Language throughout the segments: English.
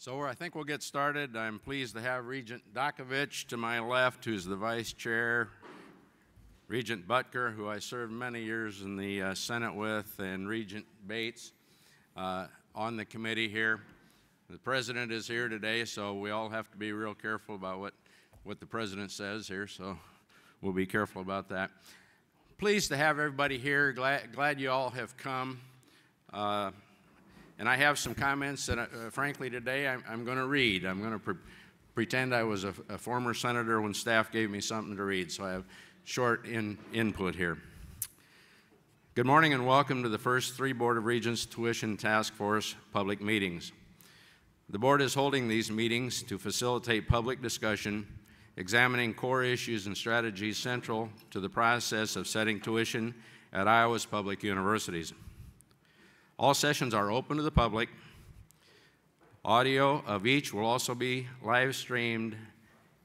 I think we'll get started. I'm pleased to have Regent Dakovich to my left, who's the Vice Chair, Regent Butker, who I served many years in the Senate with, and Regent Bates on the committee here. The President is here today, so we all have to be real careful about what the President says here, so we'll be careful about that. Pleased to have everybody here. Glad you all have come. And I have some comments that, frankly, today I'm going to read. I'm going to pretend I was a former senator when staff gave me something to read, so I have short input here. Good morning and welcome to the first three Board of Regents Tuition Task Force public meetings. The Board is holding these meetings to facilitate public discussion, examining core issues and strategies central to the process of setting tuition at Iowa's public universities. All sessions are open to the public. Audio of each will also be live streamed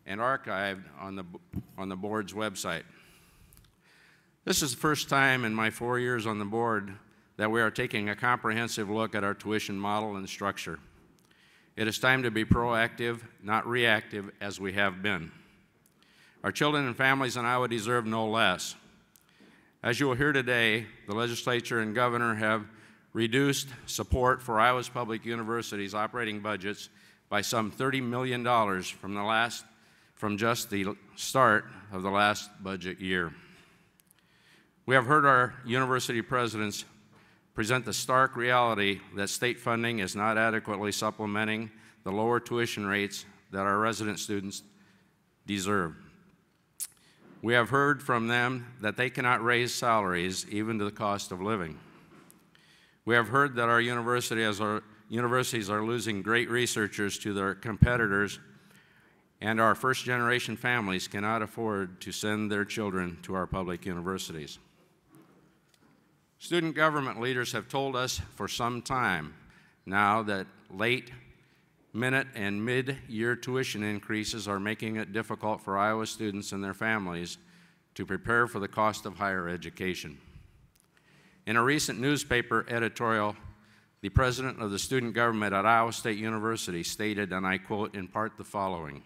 and archived on the board's website. This is the first time in my 4 years on the board that we are taking a comprehensive look at our tuition model and structure. It is time to be proactive, not reactive, as we have been. Our children and families in Iowa deserve no less. As you will hear today, the legislature and governor have reduced support for Iowa's public universities' operating budgets by some $30 million from just the start of the last budget year. We have heard our university presidents present the stark reality that state funding is not adequately supplementing the lower tuition rates that our resident students deserve. We have heard from them that they cannot raise salaries even to the cost of living. We have heard that our universities are losing great researchers to their competitors, and our first-generation families cannot afford to send their children to our public universities. Student government leaders have told us for some time now that late, minute, and mid-year tuition increases are making it difficult for Iowa students and their families to prepare for the cost of higher education. In a recent newspaper editorial, the president of the student government at Iowa State University stated, and I quote, in part the following: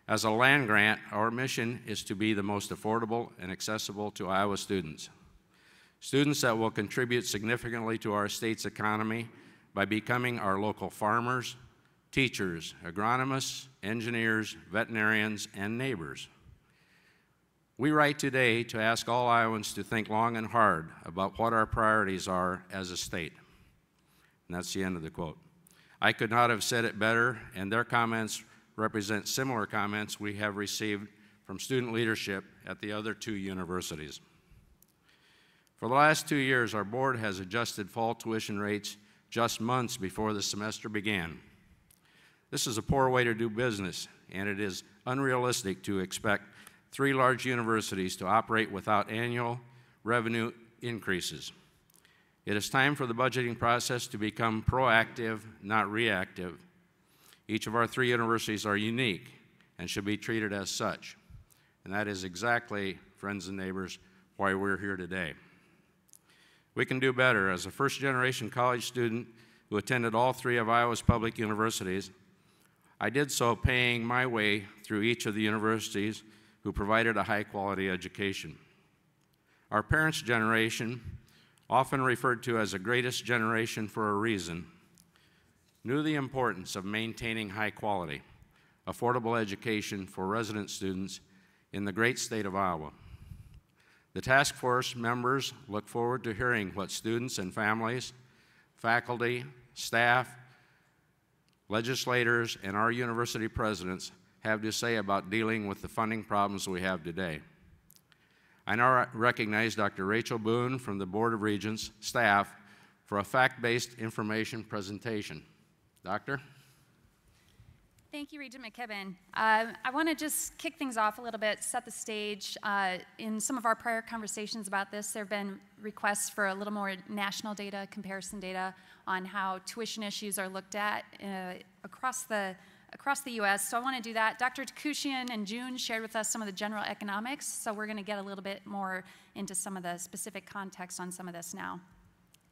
"As a land grant, our mission is to be the most affordable and accessible to Iowa students. Students that will contribute significantly to our state's economy by becoming our local farmers, teachers, agronomists, engineers, veterinarians, and neighbors. We write today to ask all Iowans to think long and hard about what our priorities are as a state." And that's the end of the quote. I could not have said it better, and their comments represent similar comments we have received from student leadership at the other two universities. For the last 2 years, our board has adjusted fall tuition rates just months before the semester began. This is a poor way to do business, and it is unrealistic to expect three large universities to operate without annual revenue increases. It is time for the budgeting process to become proactive, not reactive. Each of our three universities are unique and should be treated as such. And that is exactly, friends and neighbors, why we're here today. We can do better. As a first-generation college student who attended all three of Iowa's public universities, I did so paying my way through each of the universities who provided a high-quality education. Our parents' generation, often referred to as the greatest generation for a reason, knew the importance of maintaining high-quality, affordable education for resident students in the great state of Iowa. The task force members look forward to hearing what students and families, faculty, staff, legislators, and our university presidents have to say about dealing with the funding problems we have today. I now recognize Dr. Rachel Boone from the Board of Regents staff for a fact-based information presentation. Doctor? Thank you, Regent McKibben. I want to just kick things off a little bit, set the stage. In some of our prior conversations about this, there have been requests for a little more national data, comparison data on how tuition issues are looked at across the U.S. So I want to do that. Dr. Takushian and June shared with us some of the general economics, so we're going to get a little bit more into some of the specific context on some of this now.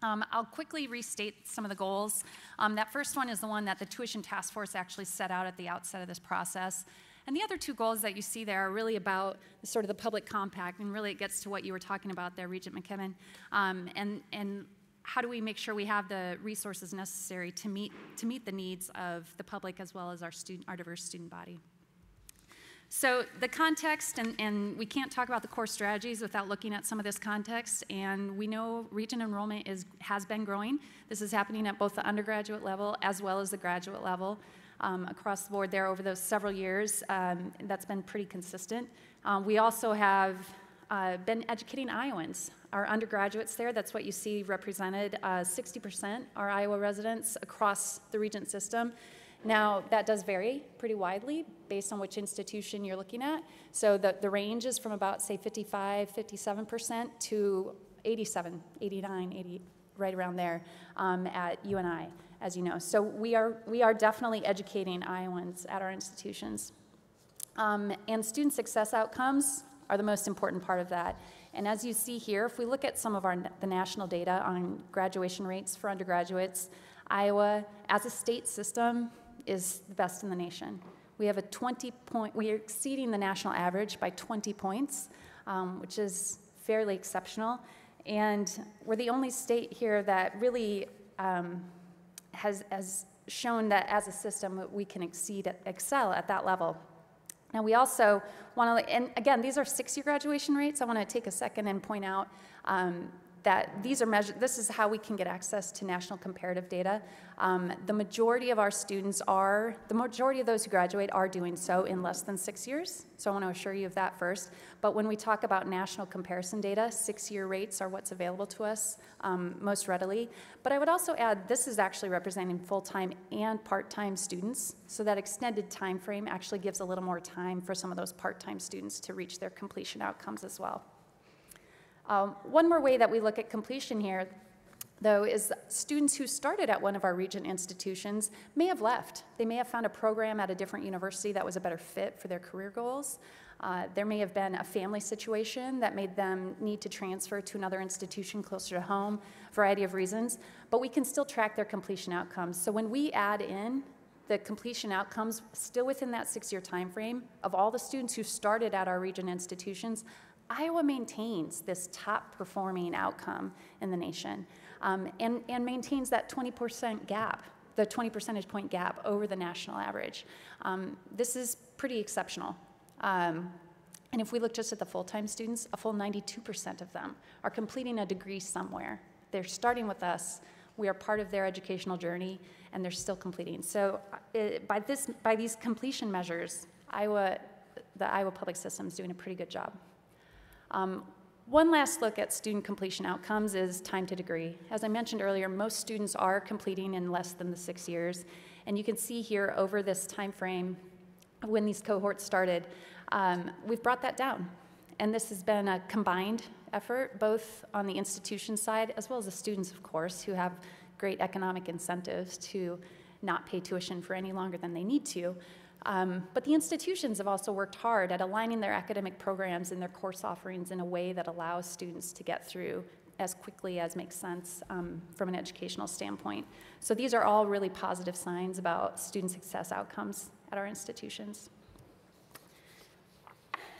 I'll quickly restate some of the goals. That first one is the one that the Tuition Task Force actually set out at the outset of this process. And the other two goals that you see there are really about sort of the public compact, and really it gets to what you were talking about there, Regent McKibben, and how do we make sure we have the resources necessary to meet the needs of the public as well as our diverse student body. So the context, and we can't talk about the core strategies without looking at some of this context, and we know Regent enrollment has been growing. This is happening at both the undergraduate level as well as the graduate level. Across the board there over those several years. That's been pretty consistent. We also have been educating Iowans. Our undergraduates there, that's what you see represented, 60% are Iowa residents across the Regent system. Now, that does vary pretty widely based on which institution you're looking at. So the range is from about, say, 55, 57% to 87, 89, 80, right around there at UNI, as you know. So we are definitely educating Iowans at our institutions. And student success outcomes are the most important part of that. And as you see here, if we look at some of the national data on graduation rates for undergraduates, Iowa, as a state system, is the best in the nation. We have we are exceeding the national average by 20 points, which is fairly exceptional. And we're the only state here that really has shown that as a system we can excel at that level. Now we also want to, and again, these are 6-year graduation rates. I want to take a second and point out that these are measured, this is how we can get access to national comparative data. The majority of our students the majority of those who graduate are doing so in less than 6 years. So I want to assure you of that first. But when we talk about national comparison data, 6-year rates are what's available to us most readily. But I would also add, this is actually representing full-time and part-time students. So that extended time frame actually gives a little more time for some of those part-time students to reach their completion outcomes as well. One more way that we look at completion here, though, is students who started at one of our Regent institutions may have left. They may have found a program at a different university that was a better fit for their career goals. There may have been a family situation that made them need to transfer to another institution closer to home, a variety of reasons, but we can still track their completion outcomes. So when we add in the completion outcomes still within that 6-year time frame of all the students who started at our Regent institutions, Iowa maintains this top performing outcome in the nation and maintains that 20% gap, the 20 percentage point gap over the national average. This is pretty exceptional. And if we look just at the full-time students, a full 92% of them are completing a degree somewhere. They're starting with us. We are part of their educational journey, and they're still completing. So by these completion measures, the Iowa public system is doing a pretty good job. One last look at student completion outcomes is time to degree. As I mentioned earlier, most students are completing in less than the 6 years. And you can see here over this time frame when these cohorts started, we've brought that down. And this has been a combined effort, both on the institution side as well as the students, of course, who have great economic incentives to not pay tuition for any longer than they need to. But the institutions have also worked hard at aligning their academic programs and their course offerings in a way that allows students to get through as quickly as makes sense from an educational standpoint. So these are all really positive signs about student success outcomes at our institutions.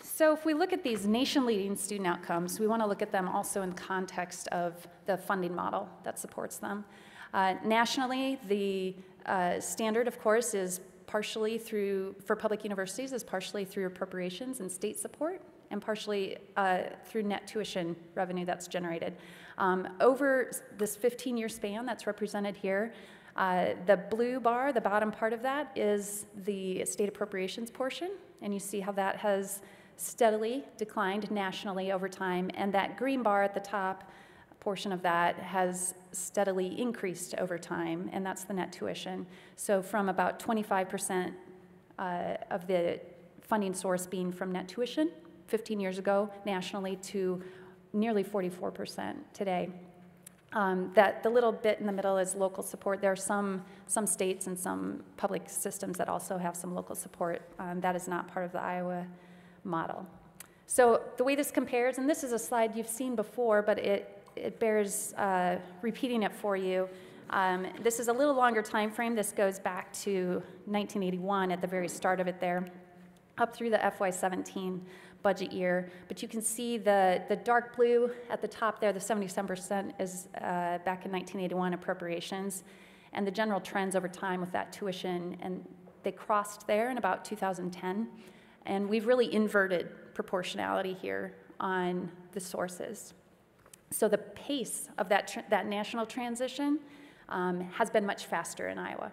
So if we look at these nation-leading student outcomes, we want to look at them also in the context of the funding model that supports them. Nationally, the standard, of course, is partially for public universities is partially through appropriations and state support, and partially through net tuition revenue that's generated. Over this 15-year span that's represented here, the blue bar, the bottom part of that, is the state appropriations portion, and you see how that has steadily declined nationally over time, and that green bar at the top portion of that has steadily increased over time, and that's the net tuition. So from about 25% of the funding source being from net tuition 15 years ago nationally to nearly 44% today. That the little bit in the middle is local support. There are some states and some public systems that also have some local support. That is not part of the Iowa model. So the way this compares, and this is a slide you've seen before, but it it bears repeating it for you. This is a little longer time frame. This goes back to 1981 at the very start of it there, up through the FY17 budget year. But you can see the dark blue at the top there, the 77% is back in 1981 appropriations, and the general trends over time with that tuition, and they crossed there in about 2010. And we've really inverted proportionality here on the sources. So the pace of that national transition has been much faster in Iowa.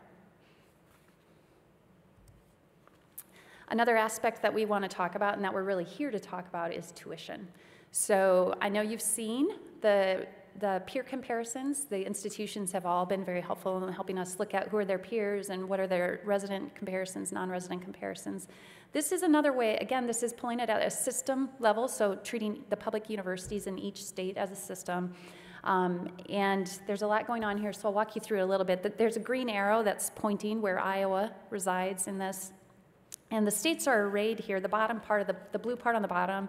Another aspect that we want to talk about, and that we're really here to talk about, is tuition. So I know you've seen the peer comparisons. The institutions have all been very helpful in helping us look at who are their peers and what are their resident comparisons, non-resident comparisons. This is another way, again, this is pulling it at a system level, so treating the public universities in each state as a system. And there's a lot going on here, so I'll walk you through it a little bit. There's a green arrow that's pointing where Iowa resides in this. And the states are arrayed here. The bottom part of the blue part on the bottom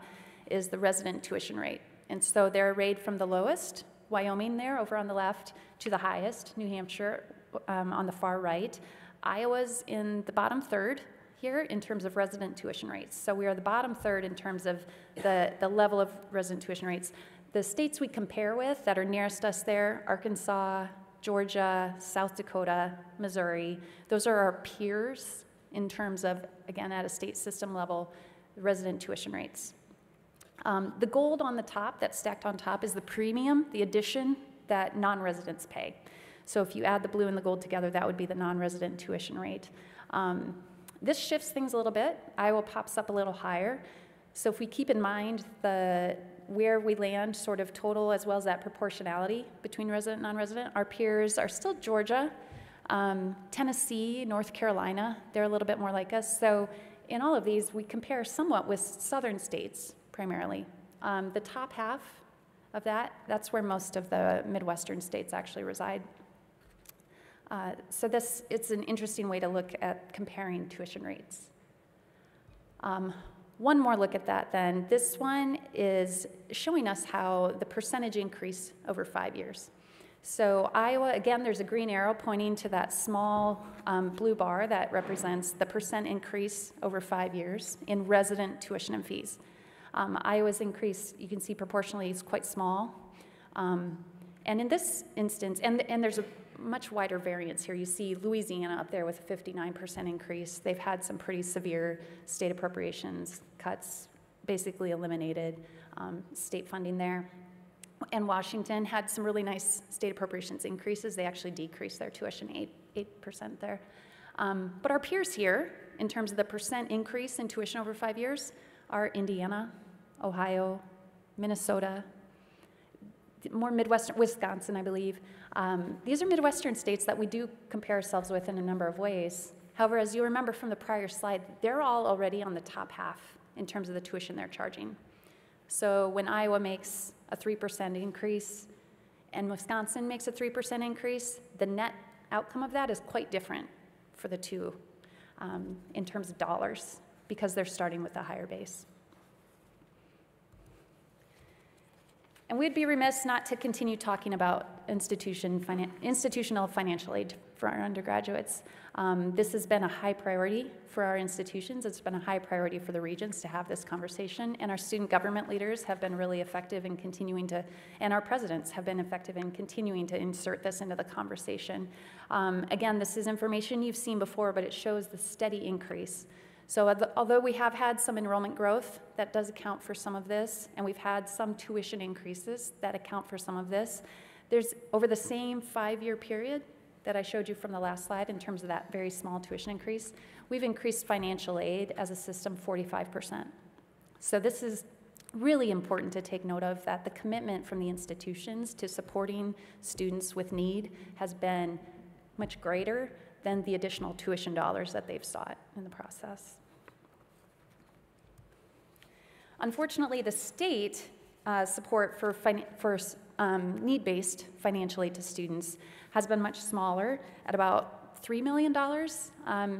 is the resident tuition rate. And so they're arrayed from the lowest, Wyoming there over on the left, to the highest, New Hampshire on the far right. Iowa's in the bottom third here in terms of resident tuition rates. So we are the bottom third in terms of the level of resident tuition rates. The states we compare with that are nearest us there, Arkansas, Georgia, South Dakota, Missouri, those are our peers in terms of, again, at a state system level, resident tuition rates. The gold on the top, that's stacked on top, is the premium, the addition that non-residents pay. So if you add the blue and the gold together, that would be the non-resident tuition rate. This shifts things a little bit. Iowa pops up a little higher. So if we keep in mind where we land sort of total as well as that proportionality between resident and non-resident, our peers are still Georgia, Tennessee, North Carolina, they're a little bit more like us. So in all of these, we compare somewhat with southern states primarily. The top half of that's where most of the Midwestern states actually reside. So it's an interesting way to look at comparing tuition rates. One more look at that then. This one is showing us how the percentage increase over 5 years. So Iowa, again, there's a green arrow pointing to that small blue bar that represents the percent increase over 5 years in resident tuition and fees. Iowa's increase, you can see proportionally, is quite small. And in this instance, and there's a much wider variance here. You see Louisiana up there with a 59% increase. They've had some pretty severe state appropriations cuts, basically eliminated state funding there. And Washington had some really nice state appropriations increases. They actually decreased their tuition 8% there. But our peers here, in terms of the percent increase in tuition over 5 years, are Indiana, Ohio, Minnesota, more Midwestern, Wisconsin, I believe. These are Midwestern states that we do compare ourselves with in a number of ways. However, as you remember from the prior slide, they're all already on the top half in terms of the tuition they're charging. So when Iowa makes a 3% increase and Wisconsin makes a 3% increase, the net outcome of that is quite different for the two in terms of dollars, because they're starting with a higher base. And we'd be remiss not to continue talking about institutional financial aid for our undergraduates. This has been a high priority for our institutions. It's been a high priority for the regents to have this conversation, and our student government leaders have been really effective in continuing to, and our presidents have been effective in continuing to insert this into the conversation. Again, this is information you've seen before, but it shows the steady increase. So although we have had some enrollment growth, that does account for some of this, and we've had some tuition increases that account for some of this, there's, over the same 5-year period that I showed you from the last slide in terms of that very small tuition increase, we've increased financial aid as a system 45%. So this is really important to take note of, that the commitment from the institutions to supporting students with need has been much greater than the additional tuition dollars that they've sought in the process. Unfortunately, the state support for need-based financial aid to students has been much smaller, at about $3 million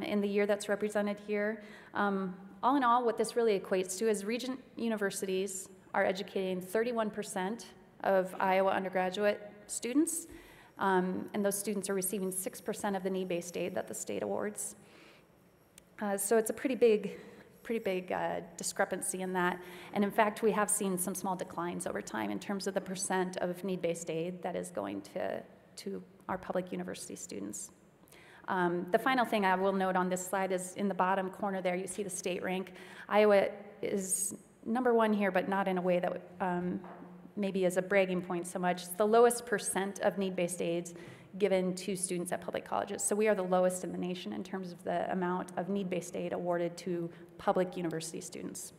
in the year that's represented here. All in all, what this really equates to is regent universities are educating 31% of Iowa undergraduate students, and those students are receiving 6% of the need-based aid that the state awards. So it's a pretty big discrepancy in that. And in fact, we have seen some small declines over time in terms of the percent of need-based aid that is going to our public university students. The final thing I will note on this slide is in the bottom corner there, you see the state rank. Iowa is #1 here, but not in a way that maybe is a bragging point so much. It's the lowest percent of need-based aids given to students at public colleges. So we are the lowest in the nation in terms of the amount of need-based aid awarded to public university students.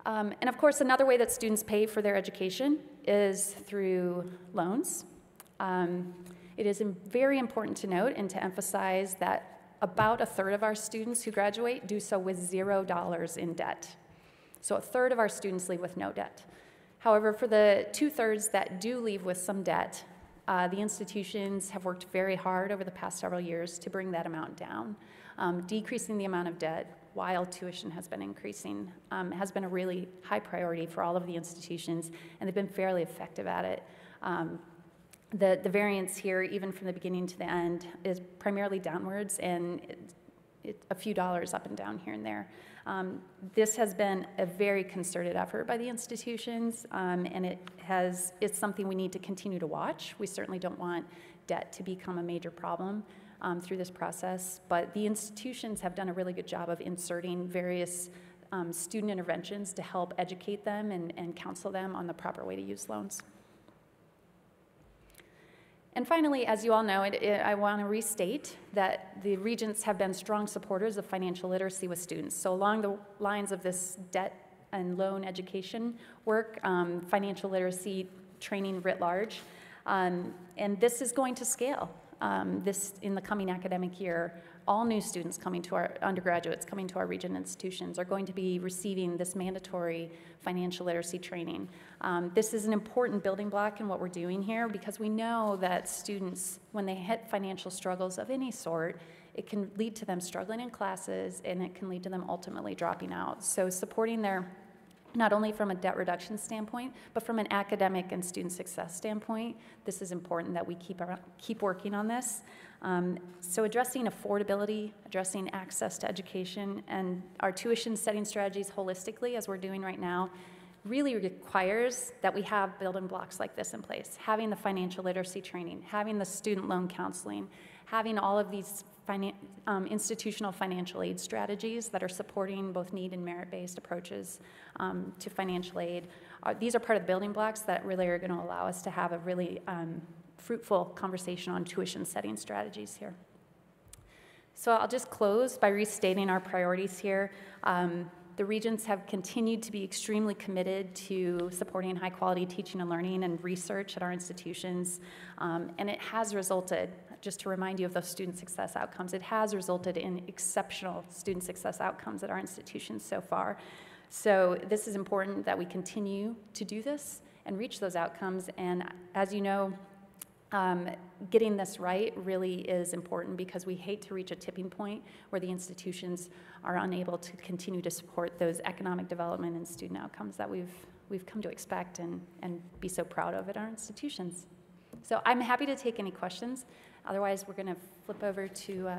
And of course, another way that students pay for their education is through loans. It is very important to note and to emphasize that about 1/3 of our students who graduate do so with $0 in debt. So 1/3 of our students leave with no debt. However, for the 2/3 that do leave with some debt, the institutions have worked very hard over the past several years to bring that amount down. Decreasing the amount of debt while tuition has been increasing has been a really high priority for all of the institutions, and they've been fairly effective at it. The variance here, even from the beginning to the end, is primarily downwards, and it's a few dollars up and down here and there. This has been a very concerted effort by the institutions, and it's something we need to continue to watch. We certainly don't want debt to become a major problem through this process, but the institutions have done a really good job of inserting various student interventions to help educate them and counsel them on the proper way to use loans. And finally, as you all know, I want to restate that the Regents have been strong supporters of financial literacy with students. So along the lines of this debt and loan education work, financial literacy training writ large, and this is going to scale. This in the coming academic year, all new students coming to our undergraduates coming to our Regent institutions are going to be receiving this mandatory financial literacy training. This is an important building block in what we're doing here because we know that students, when they hit financial struggles of any sort, it can lead to them struggling in classes and it can lead to them ultimately dropping out. So supporting their, not only from a debt reduction standpoint, but from an academic and student success standpoint, this is important that we keep working on this. So addressing affordability, addressing access to education, and our tuition setting strategies holistically, as we're doing right now, really requires that we have building blocks like this in place. Having the financial literacy training, having the student loan counseling, having all of these institutional financial aid strategies that are supporting both need and merit-based approaches to financial aid. These are part of the building blocks that really are going to allow us to have a really fruitful conversation on tuition setting strategies here. So I'll just close by restating our priorities here. The Regents have continued to be extremely committed to supporting high quality teaching and learning and research at our institutions, and it has resulted, just to remind you of those student success outcomes, it has resulted in exceptional student success outcomes at our institutions so far. So this is important that we continue to do this and reach those outcomes, and as you know, getting this right really is important because we hate to reach a tipping point where the institutions are unable to continue to support those economic development and student outcomes that we've come to expect and be so proud of at our institutions. So I'm happy to take any questions. Otherwise, we're going to flip over to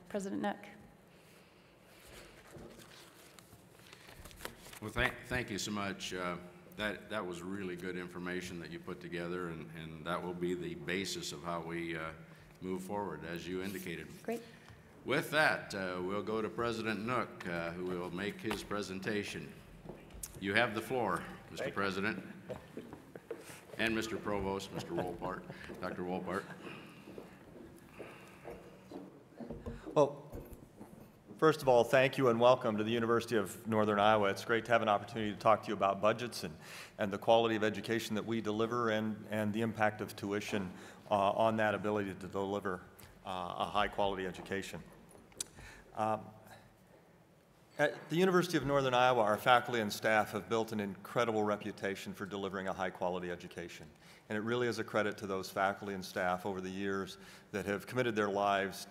President Nook. Well, thank you so much. That was really good information that you put together, and that will be the basis of how we move forward, as you indicated. Great. With that, we'll go to President Nook, who will make his presentation. You have the floor, Mr. President, and Mr. Provost, Mr. Wolpart, Dr. Wolpart. Well, first of all, thank you and welcome to the University of Northern Iowa. It's great to have an opportunity to talk to you about budgets and the quality of education that we deliver and the impact of tuition on that ability to deliver a high quality education. At the University of Northern Iowa, our faculty and staff have built an incredible reputation for delivering a high-quality education. And it really is a credit to those faculty and staff over the years that have committed their lives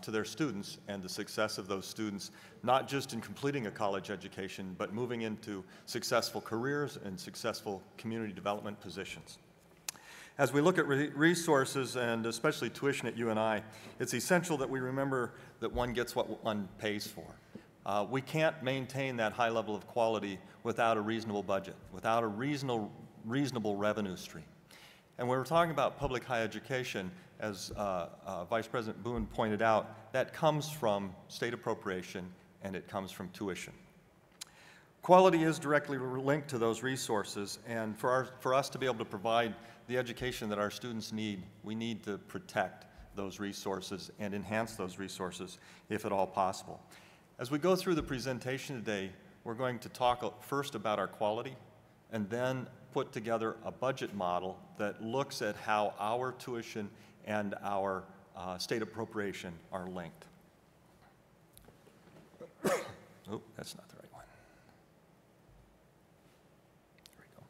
to their students and the success of those students, not just in completing a college education, but moving into successful careers and successful community development positions. As we look at resources, and especially tuition at UNI, it's essential that we remember that one gets what one pays for. We can't maintain that high level of quality without a reasonable budget, without a reasonable revenue stream. And when we're talking about public higher education, as Vice President Boone pointed out, that comes from state appropriation and it comes from tuition. Quality is directly linked to those resources, and for us to be able to provide the education that our students need, we need to protect those resources and enhance those resources if at all possible. As we go through the presentation today, we're going to talk first about our quality and then put together a budget model that looks at how our tuition and our state appropriation are linked. Oh, that's not the right one. There we go.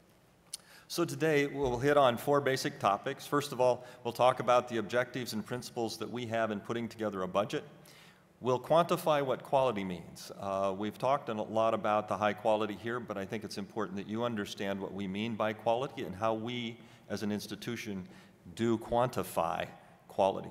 So today we'll hit on 4 basic topics. First of all, we'll talk about the objectives and principles that we have in putting together a budget. We'll quantify what quality means. We've talked a lot about the high quality here, but I think it's important that you understand what we mean by quality and how we, as an institution, do quantify quality.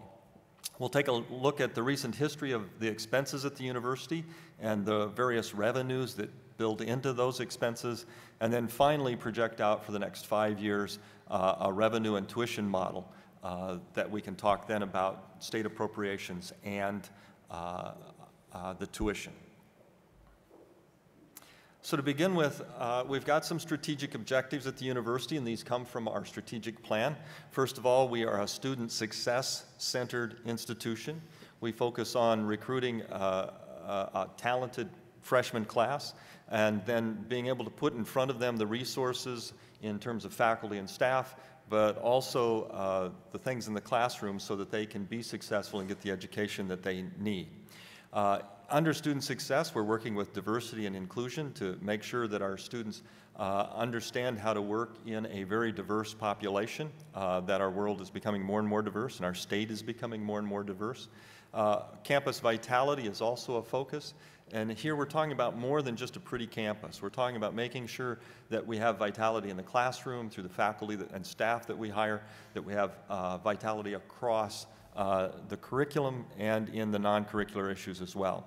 We'll take a look at the recent history of the expenses at the university and the various revenues that build into those expenses, and then finally project out for the next 5 years a revenue and tuition model that we can talk then about state appropriations and the tuition. So to begin with, we've got some strategic objectives at the university, and these come from our strategic plan. First of all, we are a student success-centered institution. We focus on recruiting a talented freshman class and then being able to put in front of them the resources in terms of faculty and staff, but also the things in the classroom so that they can be successful and get the education that they need. Under student success, we're working with diversity and inclusion to make sure that our students understand how to work in a very diverse population, that our world is becoming more and more diverse and our state is becoming more and more diverse. Campus vitality is also a focus. And here we're talking about more than just a pretty campus. We're talking about making sure that we have vitality in the classroom through the faculty and staff that we hire, that we have vitality across the curriculum and in the non-curricular issues as well.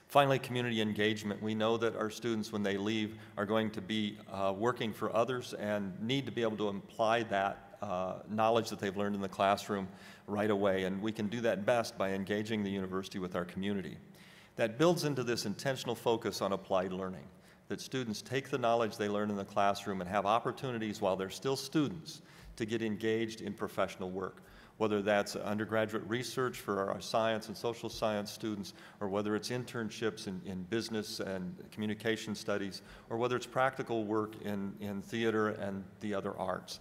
Finally, community engagement. We know that our students, when they leave, are going to be working for others and need to be able to apply that knowledge that they've learned in the classroom right away. And we can do that best by engaging the university with our community. That builds into this intentional focus on applied learning, that students take the knowledge they learn in the classroom and have opportunities while they're still students to get engaged in professional work, whether that's undergraduate research for our science and social science students, or whether it's internships in business and communication studies, or whether it's practical work in theater and the other arts.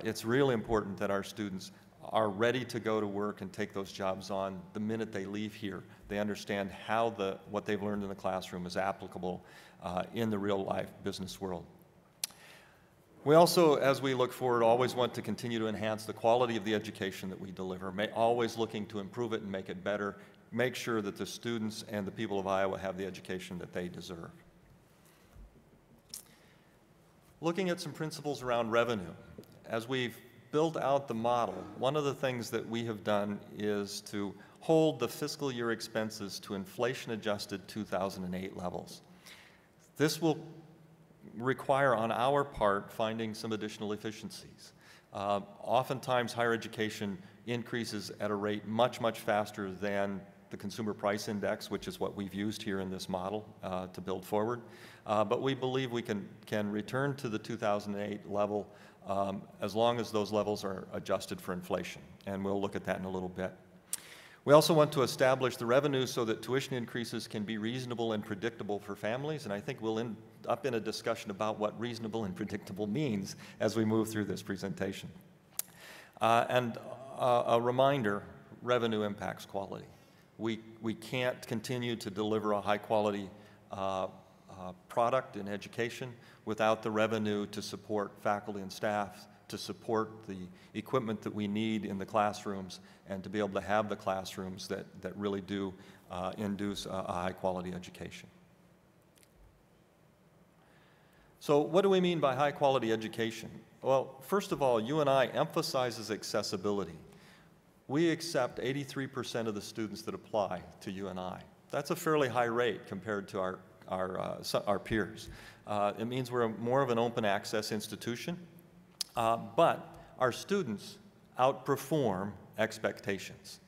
It's really important that our students are ready to go to work and take those jobs on the minute they leave here. They understand how what they've learned in the classroom is applicable in the real life business world. We also, as we look forward, always want to continue to enhance the quality of the education that we deliver, always looking to improve it and make it better, make sure that the students and the people of Iowa have the education that they deserve. Looking at some principles around revenue. As we've built out the model, one of the things that we have done is to hold the fiscal year expenses to inflation-adjusted 2008 levels. This will require, on our part, finding some additional efficiencies. Oftentimes, higher education increases at a rate much, much faster than the Consumer Price Index, which is what we've used here in this model to build forward. But we believe we can return to the 2008 level as long as those levels are adjusted for inflation, and we'll look at that in a little bit. We also want to establish the revenues so that tuition increases can be reasonable and predictable for families, and I think we'll end up in a discussion about what reasonable and predictable means as we move through this presentation. And a reminder, revenue impacts quality. We can't continue to deliver a high-quality product in education without the revenue to support faculty and staff, to support the equipment that we need in the classrooms, and to be able to have the classrooms that really do induce a high-quality education. So what do we mean by high-quality education? Well, first of all, UNI emphasizes accessibility. We accept 83% of the students that apply to UNI. That's a fairly high rate compared to our peers. It means we're more of an open access institution, but our students outperform expectations.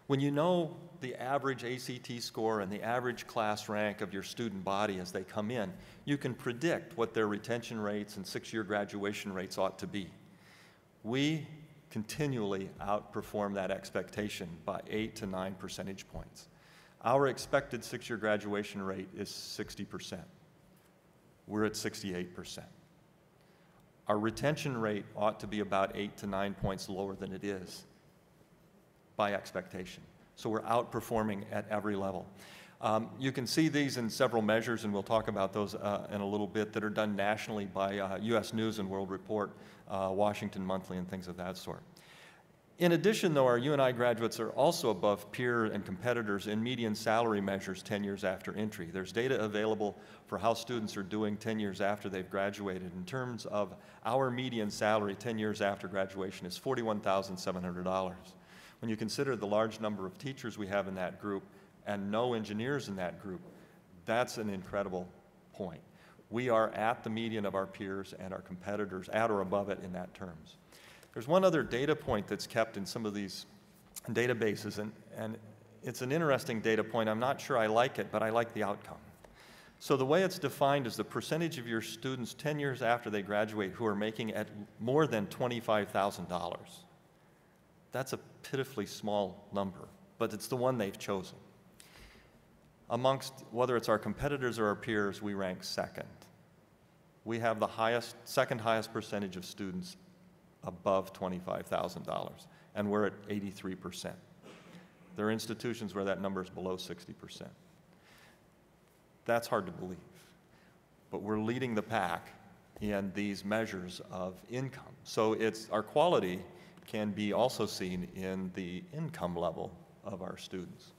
When you know the average ACT score and the average class rank of your student body as they come in, you can predict what their retention rates and six-year graduation rates ought to be. We continually outperform that expectation by 8 to 9 percentage points. Our expected six-year graduation rate is 60%. We're at 68%. Our retention rate ought to be about 8 to 9 points lower than it is by expectation. So we're outperforming at every level. You can see these in several measures, and we'll talk about those in a little bit, that are done nationally by U.S. News and World Report, Washington Monthly, and things of that sort. In addition, though, our UNI graduates are also above peer and competitors in median salary measures 10 years after entry. There's data available for how students are doing 10 years after they've graduated. In terms of our median salary 10 years after graduation is $41,700. When you consider the large number of teachers we have in that group and no engineers in that group, that's an incredible point. We are at the median of our peers and our competitors, at or above it in that terms. There's one other data point that's kept in some of these databases, and it's an interesting data point. I'm not sure I like it, but I like the outcome. So the way it's defined is the percentage of your students 10 years after they graduate who are making at more than $25,000. That's a pitifully small number, but it's the one they've chosen. Amongst, whether it's our competitors or our peers, we rank second. We have the second highest percentage of students above $25,000, and we're at 83%. There are institutions where that number is below 60%. That's hard to believe, but we're leading the pack in these measures of income. So our quality can be also seen in the income level of our students.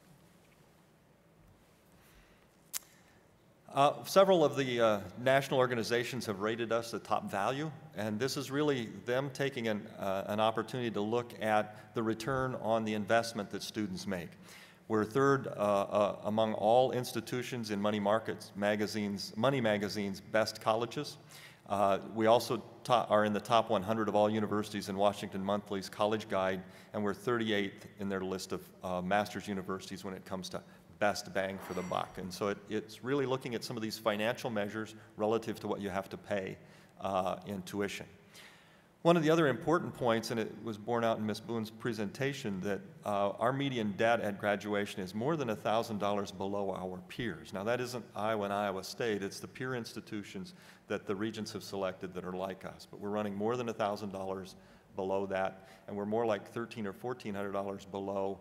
Several of the national organizations have rated us a top value, and this is really them taking an opportunity to look at the return on the investment that students make. We're third among all institutions in Money Magazine's best colleges. We also are in the top 100 of all universities in Washington Monthly's College Guide, and we're 38th in their list of master's universities when it comes to best bang for the buck. And so it's really looking at some of these financial measures relative to what you have to pay in tuition. One of the other important points, and it was borne out in Ms. Boone's presentation, that our median debt at graduation is more than $1,000 below our peers. Now that isn't Iowa and Iowa State, it's the peer institutions that the regents have selected that are like us. But we're running more than $1,000 below that, and we're more like $1,300 or $1,400 below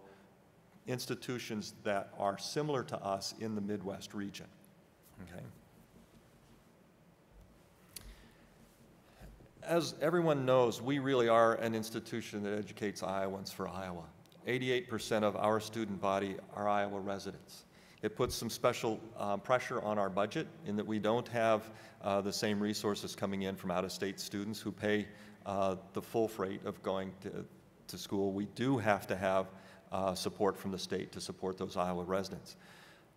institutions that are similar to us in the Midwest region. Okay. As everyone knows, we really are an institution that educates Iowans for Iowa. 88% of our student body are Iowa residents. It puts some special pressure on our budget in that we don't have the same resources coming in from out-of-state students who pay the full freight of going to school. We do have to have support from the state to support those Iowa residents.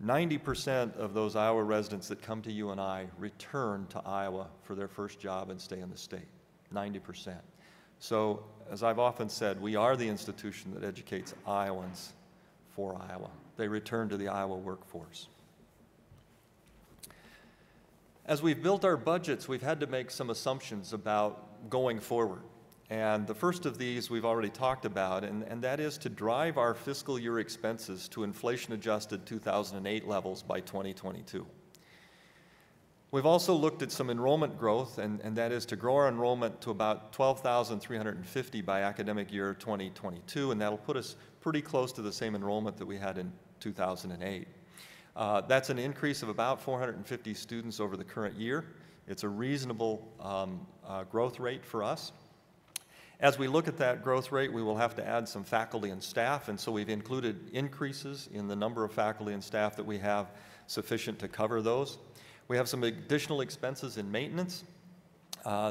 90% of those Iowa residents that come to UNI return to Iowa for their first job and stay in the state. 90%. So, as I've often said, we are the institution that educates Iowans for Iowa. They return to the Iowa workforce. As we've built our budgets, we've had to make some assumptions about going forward. And the first of these we've already talked about, and that is to drive our fiscal year expenses to inflation-adjusted 2008 levels by 2022. We've also looked at some enrollment growth, and that is to grow our enrollment to about 12,350 by academic year 2022, and that'll put us pretty close to the same enrollment that we had in 2008. That's an increase of about 450 students over the current year. It's a reasonable growth rate for us. As we look at that growth rate, we will have to add some faculty and staff, and so we've included increases in the number of faculty and staff that we have sufficient to cover those. We have some additional expenses in maintenance.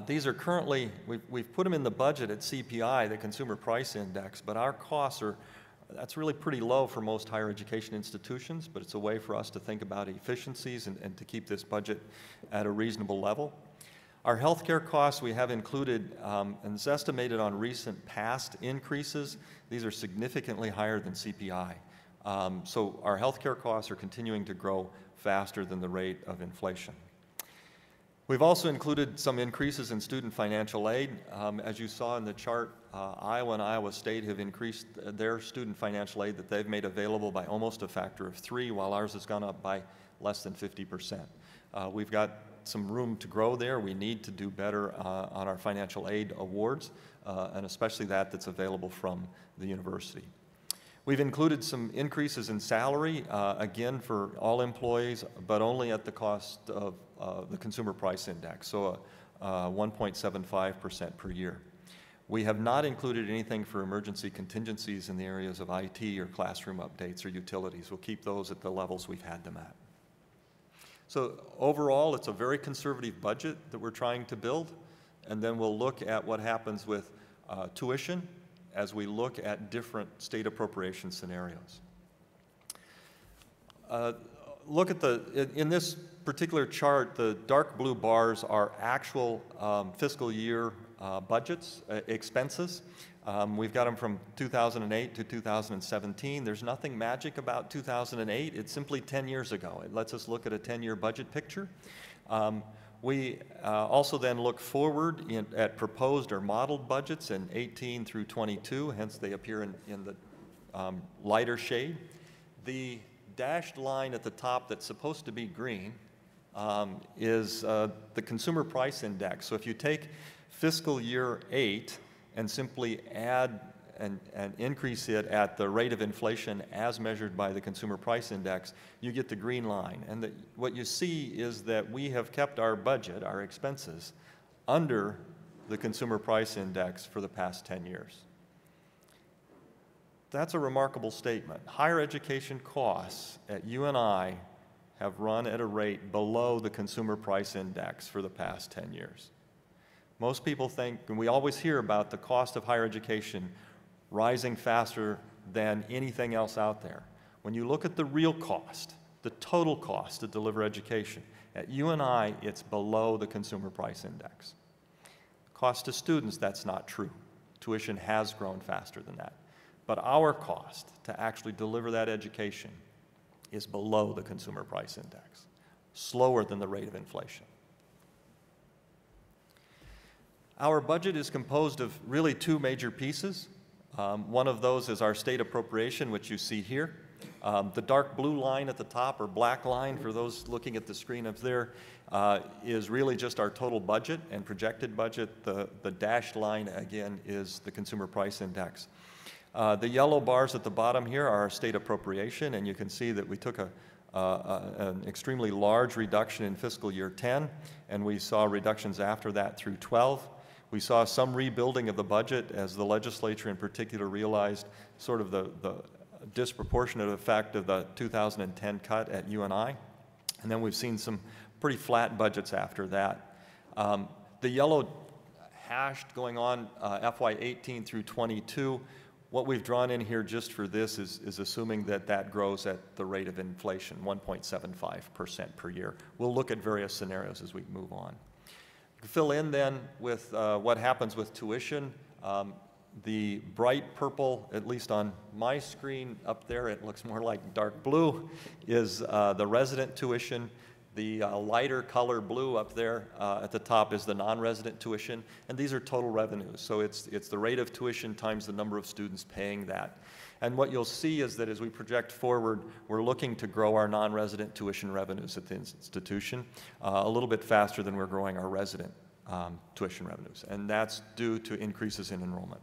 These are currently, we've put them in the budget at CPI, the Consumer Price Index, but our costs are, that's really pretty low for most higher education institutions, but it's a way for us to think about efficiencies and to keep this budget at a reasonable level. Our healthcare costs we have included, and it's estimated on recent past increases. These are significantly higher than CPI. So our healthcare costs are continuing to grow faster than the rate of inflation. We've also included some increases in student financial aid. As you saw in the chart, Iowa and Iowa State have increased their student financial aid that they've made available by almost a factor of 3, while ours has gone up by less than 50%. We've got some room to grow there. We need to do better on our financial aid awards, and especially that's available from the university. We've included some increases in salary, again for all employees, but only at the cost of the Consumer Price Index, so 1.75% per year. We have not included anything for emergency contingencies in the areas of IT or classroom updates or utilities. We'll keep those at the levels we've had them at. So overall, it's a very conservative budget that we're trying to build, and then we'll look at what happens with tuition as we look at different state appropriation scenarios. Look at in this particular chart, the dark blue bars are actual fiscal year budgets, expenses. We've got them from 2008 to 2017. There's nothing magic about 2008. It's simply 10 years ago. It lets us look at a 10-year budget picture. We also then look forward at proposed or modeled budgets in 18 through 22, hence they appear in the lighter shade. The dashed line at the top that's supposed to be green is the Consumer Price Index. So if you take fiscal year 8 and simply add and increase it at the rate of inflation as measured by the Consumer Price Index, you get the green line. And what you see is that we have kept our budget, our expenses, under the Consumer Price Index for the past 10 years. That's a remarkable statement. Higher education costs at UNI have run at a rate below the Consumer Price Index for the past 10 years. Most people think, and we always hear about the cost of higher education rising faster than anything else out there. When you look at the real cost, the total cost to deliver education, at UNI it's below the Consumer Price Index. Cost to students, that's not true. Tuition has grown faster than that. But our cost to actually deliver that education is below the Consumer Price Index, slower than the rate of inflation. Our budget is composed of really 2 major pieces. One of those is our state appropriation, which you see here. The dark blue line at the top, or black line for those looking at the screen up there, is really just our total budget and projected budget. The dashed line, again, is the Consumer Price Index. The yellow bars at the bottom here are our state appropriation, and you can see that we took an extremely large reduction in fiscal year 10, and we saw reductions after that through 12. We saw some rebuilding of the budget as the legislature in particular realized sort of the disproportionate effect of the 2010 cut at UNI. And then we've seen some pretty flat budgets after that. The yellow hashed going on FY 18 through 22. What we've drawn in here just for this is assuming that grows at the rate of inflation, 1.75% per year. We'll look at various scenarios as we move on. Fill in then with what happens with tuition. The bright purple, at least on my screen up there, it looks more like dark blue, is the resident tuition. The lighter color blue up there at the top is the non-resident tuition, and these are total revenues. So it's the rate of tuition times the number of students paying that. And what you'll see is that as we project forward, we're looking to grow our non-resident tuition revenues at the institution a little bit faster than we're growing our resident tuition revenues, and that's due to increases in enrollment.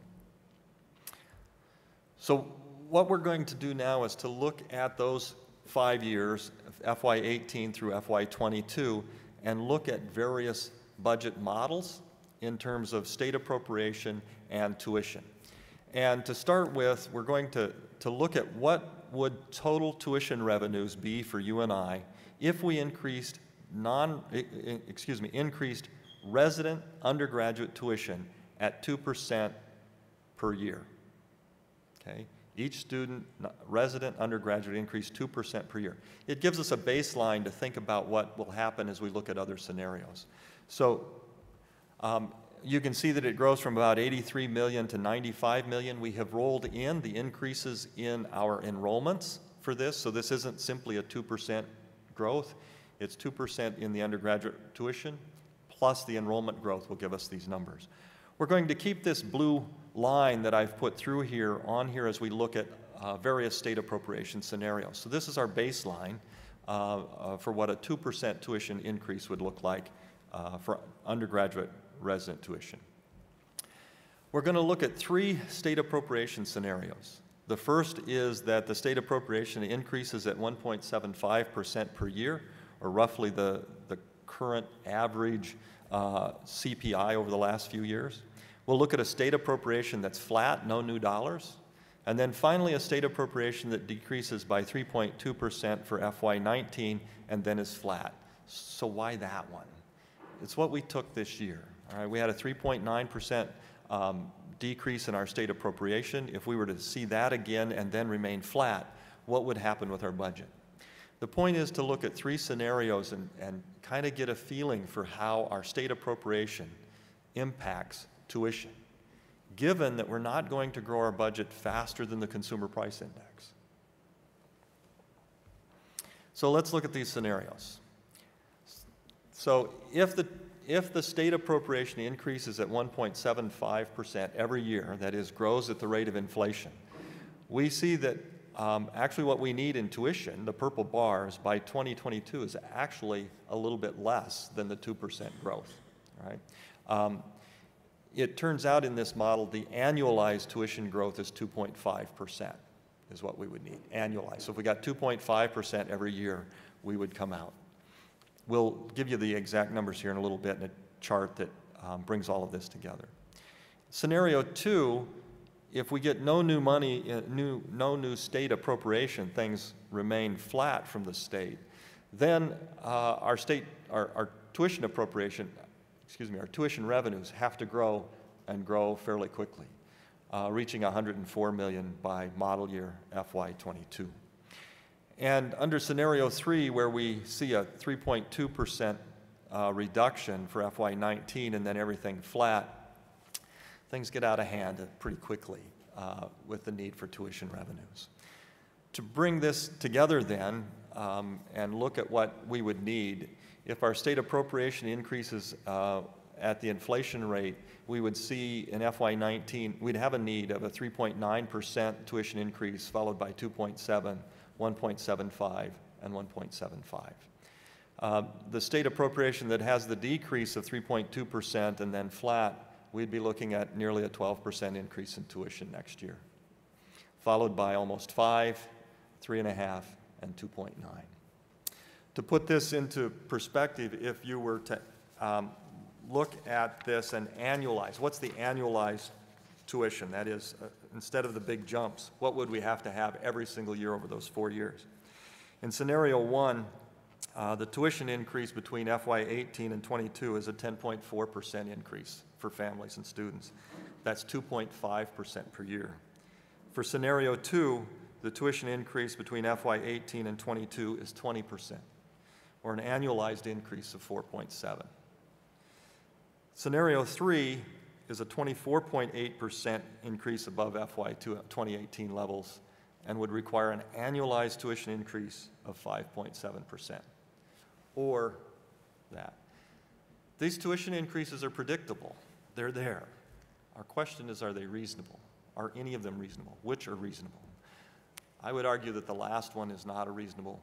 So what we're going to do now is to look at those 5 years FY18 through FY22 and look at various budget models in terms of state appropriation and tuition. And to start with, we're going to look at what would total tuition revenues be for you and I if we increased increased resident undergraduate tuition at 2% per year. Okay? Each student, resident undergraduate, increased 2% per year. It gives us a baseline to think about what will happen as we look at other scenarios. So you can see that it grows from about 83 million to 95 million. We have rolled in the increases in our enrollments for this, so this isn't simply a 2% growth. It's 2% in the undergraduate tuition, plus the enrollment growth will give us these numbers. We're going to keep this blue line that I've put through here on here as we look at various state appropriation scenarios. So this is our baseline for what a 2% tuition increase would look like for undergraduate resident tuition. We're going to look at 3 state appropriation scenarios. The first is that the state appropriation increases at 1.75% per year, or roughly the current average CPI over the last few years. We'll look at a state appropriation that's flat, no new dollars. And then finally, a state appropriation that decreases by 3.2% for FY19 and then is flat. So why that one? It's what we took this year. All right, we had a 3.9% decrease in our state appropriation. If we were to see that again and then remain flat, what would happen with our budget? The point is to look at 3 scenarios and kind of get a feeling for how our state appropriation impacts tuition, given that we're not going to grow our budget faster than the Consumer Price Index. So let's look at these scenarios. So if the state appropriation increases at 1.75% every year, that is, grows at the rate of inflation, we see that actually what we need in tuition, the purple bars, by 2022 is actually a little bit less than the 2% growth. Right? It turns out in this model the annualized tuition growth is 2.5% is what we would need, annualized. So if we got 2.5% every year, we would come out. We'll give you the exact numbers here in a little bit in a chart that brings all of this together. Scenario 2, if we get no new money, no new state appropriation, things remain flat from the state, then our tuition appropriation, our tuition revenues have to grow and grow fairly quickly, reaching 104 million by model year FY22. And under scenario 3, where we see a 3.2% reduction for FY19 and then everything flat, things get out of hand pretty quickly with the need for tuition revenues. To bring this together then and look at what we would need, if our state appropriation increases at the inflation rate, we would see in FY19, we'd have a need of a 3.9% tuition increase followed by 2.7, 1.75, and 1.75. The state appropriation that has the decrease of 3.2% and then flat, we'd be looking at nearly a 12% increase in tuition next year, followed by almost 5, 3.5, and 2.9. To put this into perspective, if you were to look at this and annualize, what's the annualized tuition? That is, instead of the big jumps, what would we have to have every single year over those 4 years? In scenario 1, the tuition increase between FY18 and 22 is a 10.4% increase for families and students. That's 2.5% per year. For scenario 2, the tuition increase between FY18 and 22 is 20%, or an annualized increase of 4.7. Scenario 3 is a 24.8% increase above FY 2018 levels and would require an annualized tuition increase of 5.7%, or that. These tuition increases are predictable. They're there. Our question is, are they reasonable? Are any of them reasonable? Which are reasonable? I would argue that the last one is not a reasonable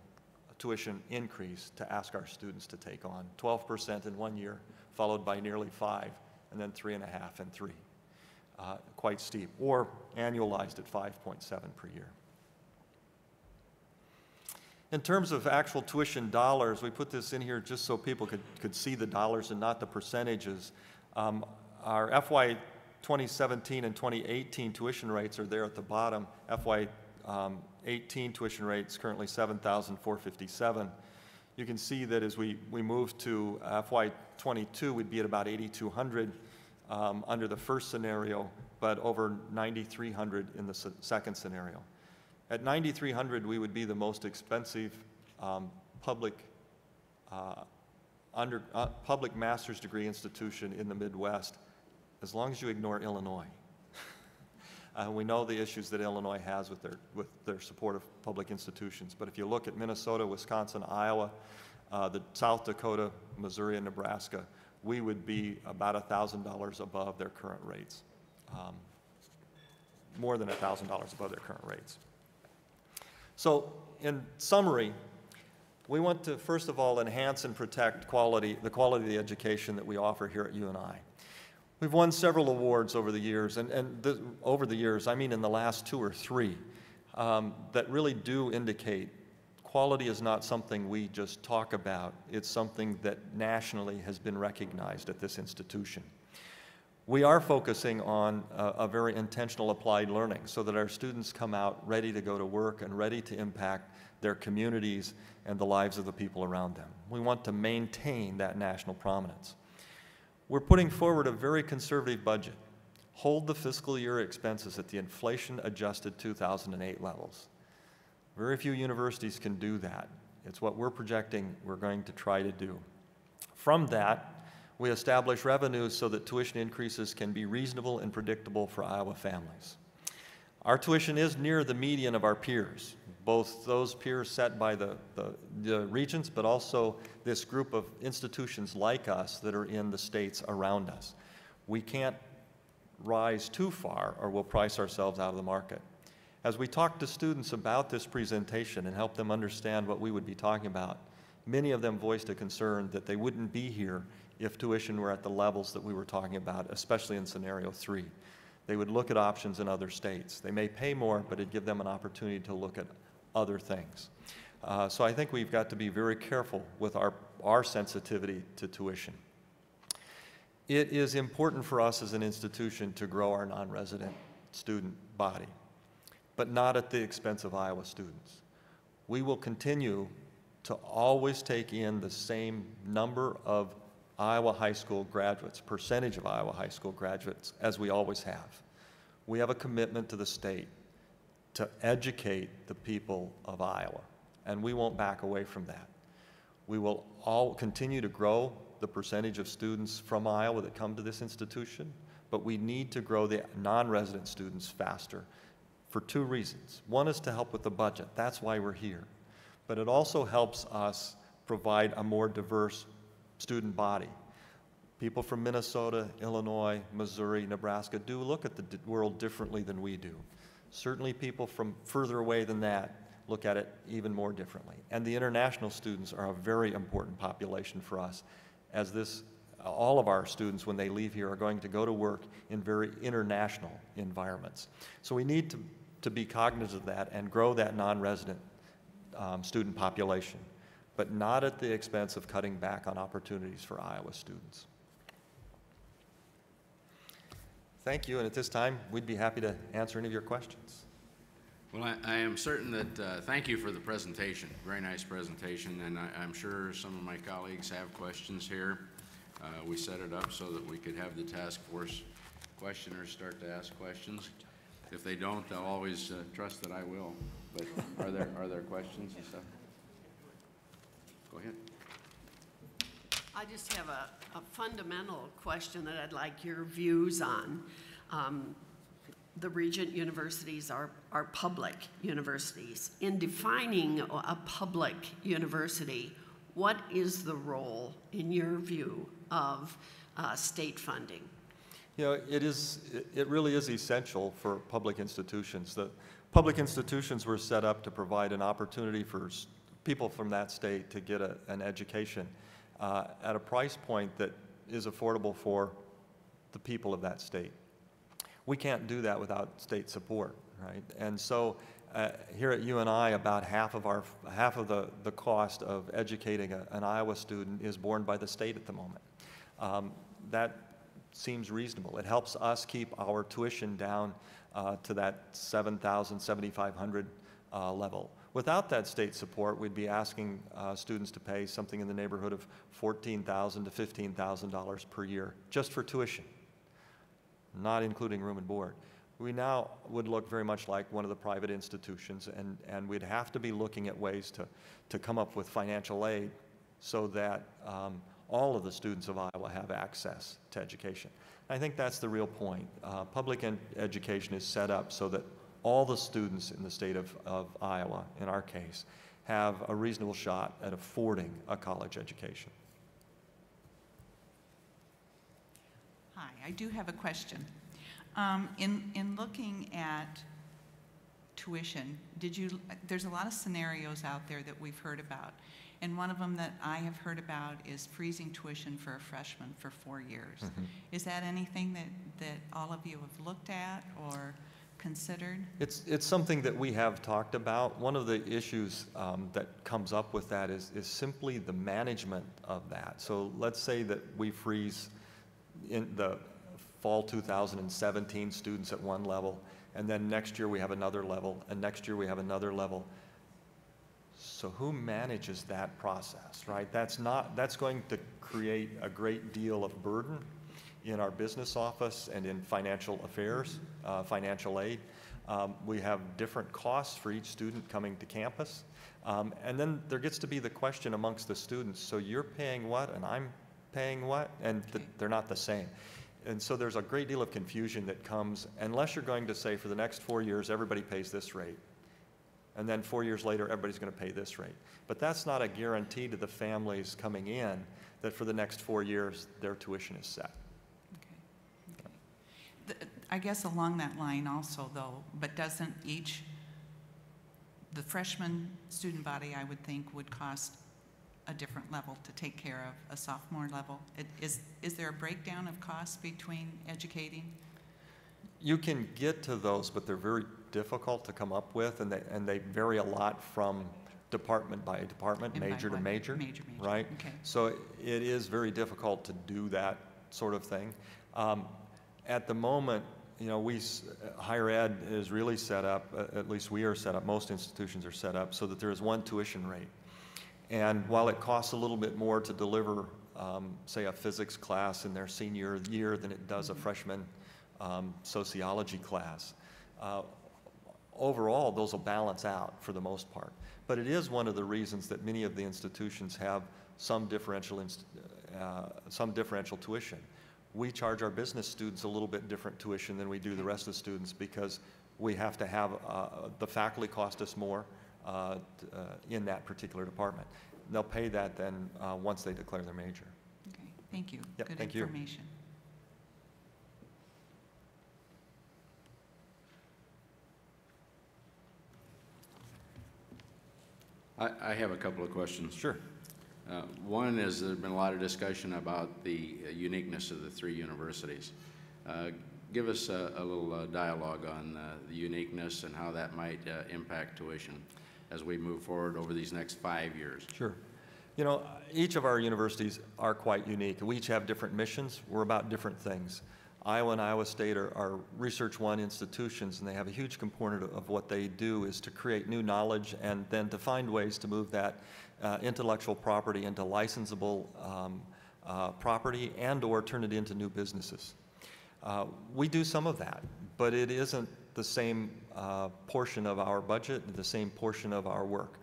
tuition increase to ask our students to take on. 12% in 1 year, followed by nearly 5, and then 3.5 and 3. Quite steep, or annualized at 5.7 per year. In terms of actual tuition dollars, we put this in here just so people could see the dollars and not the percentages. Our FY 2017 and 2018 tuition rates are there at the bottom. FY 18 tuition rates currently $7,457. You can see that as we move to FY 22, we'd be at about $8,200 under the first scenario, but over $9,300 in the second scenario. At $9,300, we would be the most expensive public master's degree institution in the Midwest, as long as you ignore Illinois. We know the issues that Illinois has with their support of public institutions, but if you look at Minnesota, Wisconsin, Iowa, the South Dakota, Missouri, and Nebraska, we would be about $1,000 above their current rates, more than $1,000 above their current rates. So, in summary, we want to, first of all, enhance and protect the quality of the education that we offer here at UNI. We've won several awards over the years, over the years, I mean in the last 2 or 3, that really do indicate quality is not something we just talk about. It's something that nationally has been recognized at this institution. We are focusing on a very intentional applied learning so that our students come out ready to go to work and ready to impact their communities and the lives of the people around them. We want to maintain that national prominence. We're putting forward a very conservative budget. Hold the fiscal year expenses at the inflation-adjusted 2008 levels. Very few universities can do that. It's what we're projecting we're going to try to do. From that, we establish revenues so that tuition increases can be reasonable and predictable for Iowa families. Our tuition is near the median of our peers, both those peers set by the regents, but also this group of institutions like us that are in the states around us. We can't rise too far or we'll price ourselves out of the market. As we talk to students about this presentation and help them understand what we would be talking about, many of them voiced a concern that they wouldn't be here if tuition were at the levels that we were talking about, especially in scenario 3. They would look at options in other states. They may pay more, but it'd give them an opportunity to look at other things. So I think we've got to be very careful with our sensitivity to tuition. It is important for us as an institution to grow our non-resident student body, but not at the expense of Iowa students. We will continue to always take in the same number of Iowa high school graduates, percentage of Iowa high school graduates, as we always have. We have a commitment to the state to educate the people of Iowa, and we won't back away from that. We will all continue to grow the percentage of students from Iowa that come to this institution, but we need to grow the non-resident students faster for 2 reasons. One is to help with the budget. That's why we're here. But it also helps us provide a more diverse student body. People from Minnesota, Illinois, Missouri, Nebraska do look at the world differently than we do. Certainly people from further away than that look at it even more differently. And the international students are a very important population for us, as all of our students, when they leave here, are going to go to work in very international environments. So we need to be cognizant of that and grow that non-resident student population, but not at the expense of cutting back on opportunities for Iowa students. Thank you, and at this time, we'd be happy to answer any of your questions. Well, I am certain that, thank you for the presentation, very nice presentation, and I'm sure some of my colleagues have questions here. We set it up so that we could have the task force questioners start to ask questions. If they don't, they'll always trust that I will. But are there questions and stuff? Go ahead. I just have a fundamental question that I'd like your views on. The Regent universities are public universities. In defining a public university, what is the role, in your view, of state funding? You know, it really is essential for public institutions. The public institutions were set up to provide an opportunity for people from that state to get an education at a price point that is affordable for the people of that state. We can't do that without state support, right? And so here at UNI, about half of the cost of educating an Iowa student is borne by the state at the moment. That seems reasonable. It helps us keep our tuition down to that $7,000, $7,500 level. Without that state support, we'd be asking students to pay something in the neighborhood of $14,000 to $15,000 per year just for tuition, not including room and board. We now would look very much like one of the private institutions, and we'd have to be looking at ways to come up with financial aid so that all of the students of Iowa have access to education. I think that's the real point. Public education is set up so that all the students in the state of Iowa, in our case, have a reasonable shot at affording a college education. Hi, I do have a question. In looking at tuition, there's a lot of scenarios out there that we've heard about, and one of them that I have heard about is freezing tuition for a freshman for 4 years. Mm-hmm. Is that anything that all of you have looked at or considered? It's something that we have talked about. One of the issues that comes up with that is simply the management of that. So let's say that we freeze in the fall 2017 students at one level, and then next year we have another level, and next year we have another level. So who manages that process, right? That's going to create a great deal of burden in our business office and in financial affairs, financial aid. We have different costs for each student coming to campus. And then there gets to be the question amongst the students, so you're paying what and I'm paying what? And they're not the same. And so there's a great deal of confusion that comes, unless you're going to say for the next 4 years, everybody pays this rate. And then 4 years later, everybody's going to pay this rate. But that's not a guarantee to the families coming in that for the next 4 years, their tuition is set. Okay. I guess along that line also, though, but doesn't the freshman student body, I would think, would cost a different level to take care of a sophomore level? Is there a breakdown of costs between educating? You can get to those, but they're very difficult to come up with, and they vary a lot from department by department, major to major, right? Okay. So it is very difficult to do that sort of thing. At the moment, you know, higher ed is really set up, at least we are set up, most institutions are set up so that there is one tuition rate. And while it costs a little bit more to deliver, say, a physics class in their senior year than it does a freshman sociology class, overall, those will balance out for the most part. But it is one of the reasons that many of the institutions have some differential tuition. We charge our business students a little bit different tuition than we do the rest of the students because we have to have the faculty cost us more in that particular department. They'll pay that then once they declare their major. Okay, thank you. Yep, good thank information. I have a couple of questions. Sure. One is there's been a lot of discussion about the uniqueness of the three universities. Give us a little dialogue on the uniqueness and how that might impact tuition as we move forward over these next 5 years. Sure. You know, each of our universities are quite unique. We each have different missions. We're about different things. Iowa and Iowa State are Research One institutions, and they have a huge component of what they do is to create new knowledge and then to find ways to move that intellectual property into licensable property and or turn it into new businesses. We do some of that, but it isn't the same portion of our budget, the same portion of our work.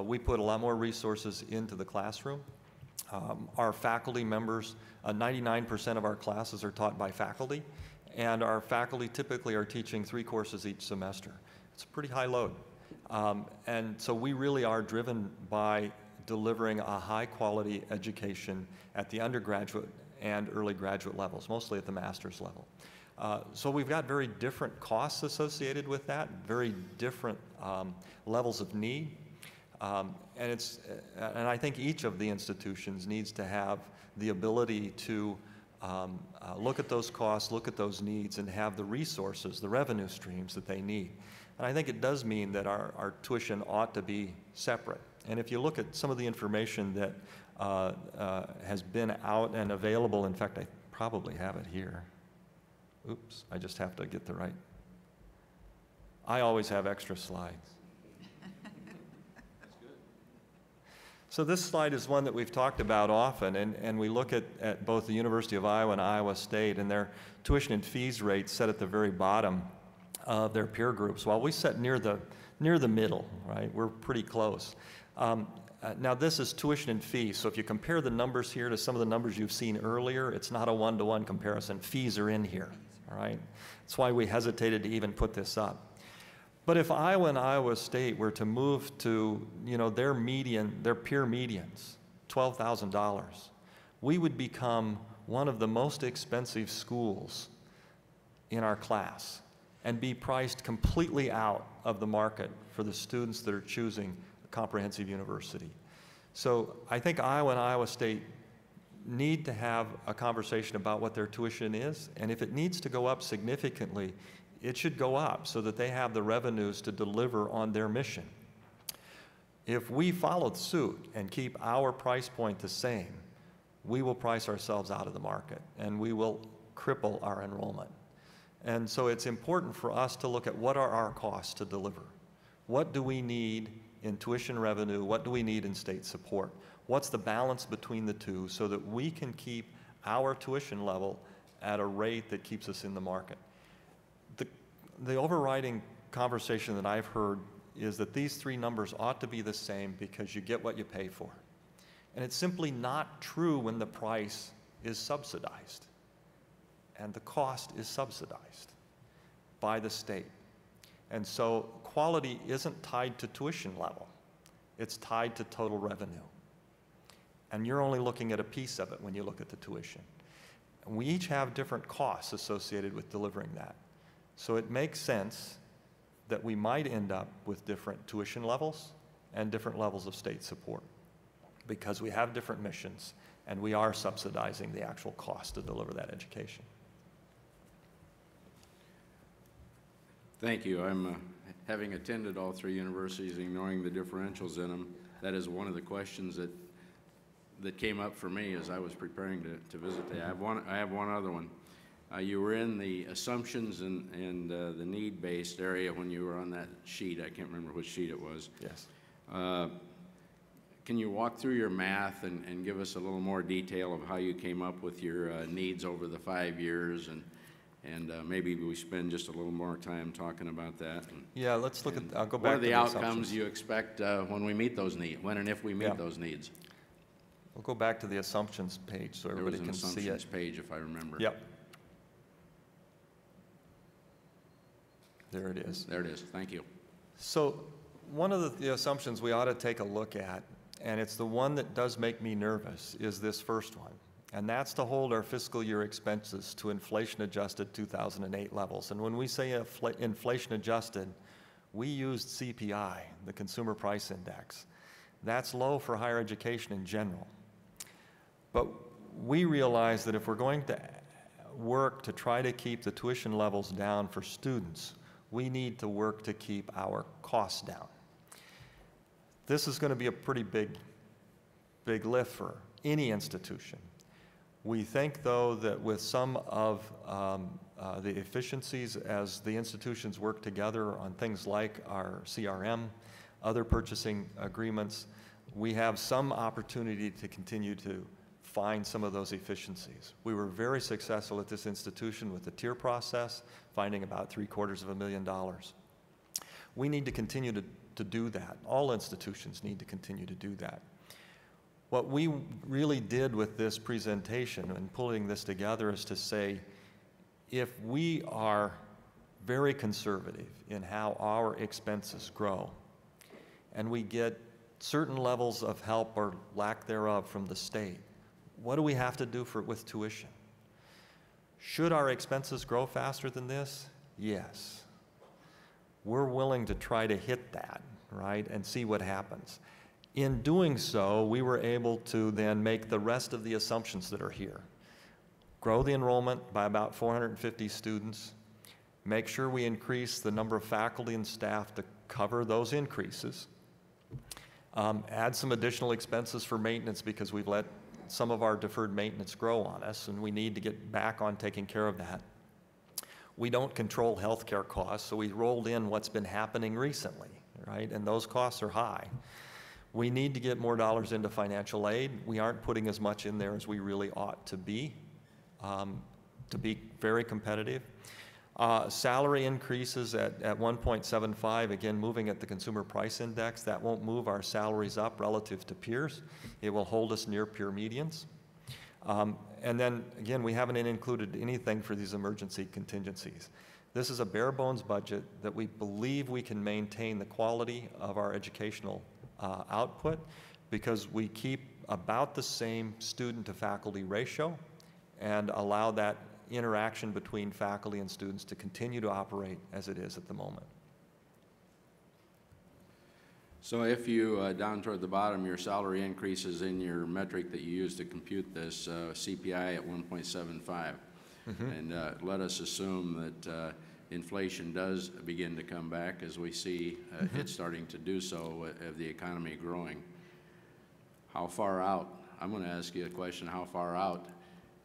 We put a lot more resources into the classroom. Our faculty members, 99% of our classes are taught by faculty, and our faculty typically are teaching 3 courses each semester. It's a pretty high load. And so we really are driven by delivering a high-quality education at the undergraduate and early graduate levels, mostly at the master's level. So we've got very different costs associated with that, very different levels of need. And I think each of the institutions needs to have the ability to look at those costs, look at those needs, and have the resources, the revenue streams that they need. And I think it does mean that our tuition ought to be separate. And if you look at some of the information that has been out and available, in fact, I probably have it here. Oops, I just have to get the right. I always have extra slides. So this slide is one that we've talked about often, and we look at both the University of Iowa and Iowa State and their tuition and fees rates set at the very bottom of their peer groups. While we set near the middle, right? We're pretty close. Now this is tuition and fees, so if you compare the numbers here to some of the numbers you've seen earlier, it's not a one-to-one comparison. Fees are in here, all right? That's why we hesitated to even put this up. But if Iowa and Iowa State were to move to, their peer medians, $12,000, we would become one of the most expensive schools in our class and be priced completely out of the market for the students that are choosing a comprehensive university. So I think Iowa and Iowa State need to have a conversation about what their tuition is, and if it needs to go up significantly, it should go up so that they have the revenues to deliver on their mission. If we follow suit and keep our price point the same, we will price ourselves out of the market and we will cripple our enrollment. And so it's important for us to look at what are our costs to deliver. What do we need in tuition revenue? What do we need in state support? What's the balance between the two so that we can keep our tuition level at a rate that keeps us in the market? The overriding conversation that I've heard is that these three numbers ought to be the same because you get what you pay for. And it's simply not true when the price is subsidized and the cost is subsidized by the state. And so quality isn't tied to tuition level. It's tied to total revenue. And you're only looking at a piece of it when you look at the tuition. And we each have different costs associated with delivering that. So it makes sense that we might end up with different tuition levels and different levels of state support because we have different missions and we are subsidizing the actual cost to deliver that education. Thank you. I'm having attended all three universities and knowing the differentials in them. That is one of the questions that came up for me as I was preparing to visit there. I have one other one. You were in the assumptions and the need-based area when you were on that sheet. I can't remember which sheet it was. Yes. Can you walk through your math and give us a little more detail of how you came up with your needs over the 5 years, and maybe we spend just a little more time talking about that. Yeah, let's look at, I'll go back to the what are the outcomes you expect when we meet those needs, when and if we meet those needs? We'll go back to the assumptions page so everybody can see it. There was an assumptions page, if I remember. Yep. There it is. There it is. Thank you. So one of the assumptions we ought to take a look at, and it's the one that does make me nervous, is this first one. And that's to hold our fiscal year expenses to inflation-adjusted 2008 levels. And when we say inflation-adjusted, we used CPI, the Consumer Price Index. That's low for higher education in general. But we realize that if we're going to work to try to keep the tuition levels down for students, we need to work to keep our costs down. This is going to be a pretty big lift for any institution. We think, though, that with some of the efficiencies as the institutions work together on things like our CRM, other purchasing agreements, we have some opportunity to continue to find some of those efficiencies. We were very successful at this institution with the tier process, finding about $750,000. We need to continue to do that. All institutions need to continue to do that. What we really did with this presentation and pulling this together is to say, if we are very conservative in how our expenses grow, and we get certain levels of help or lack thereof from the state, what do we have to do with tuition? Should our expenses grow faster than this? Yes. We're willing to try to hit that, right, and see what happens. In doing so, we were able to then make the rest of the assumptions that are here. grow the enrollment by about 450 students, make sure we increase the number of faculty and staff to cover those increases, add some additional expenses for maintenance because we've let some of our deferred maintenance grow on us, and we need to get back on taking care of that. We don't control healthcare costs, so we rolled in what's been happening recently, right? And those costs are high. We need to get more dollars into financial aid. We aren't putting as much in there as we really ought to be very competitive. Salary increases at 1.75, again, moving at the Consumer Price Index. That won't move our salaries up relative to peers. It will hold us near peer medians. And then, again, we haven't included anything for these emergency contingencies. This is a bare bones budget that we believe we can maintain the quality of our educational output because we keep about the same student to faculty ratio and allow that interaction between faculty and students to continue to operate as it is at the moment. So if you, down toward the bottom, your salary increases in your metric that you use to compute this, CPI at 1.75, and let us assume that inflation does begin to come back as we see it starting to do so of the economy growing. How far out, I'm going to ask you a question, how far out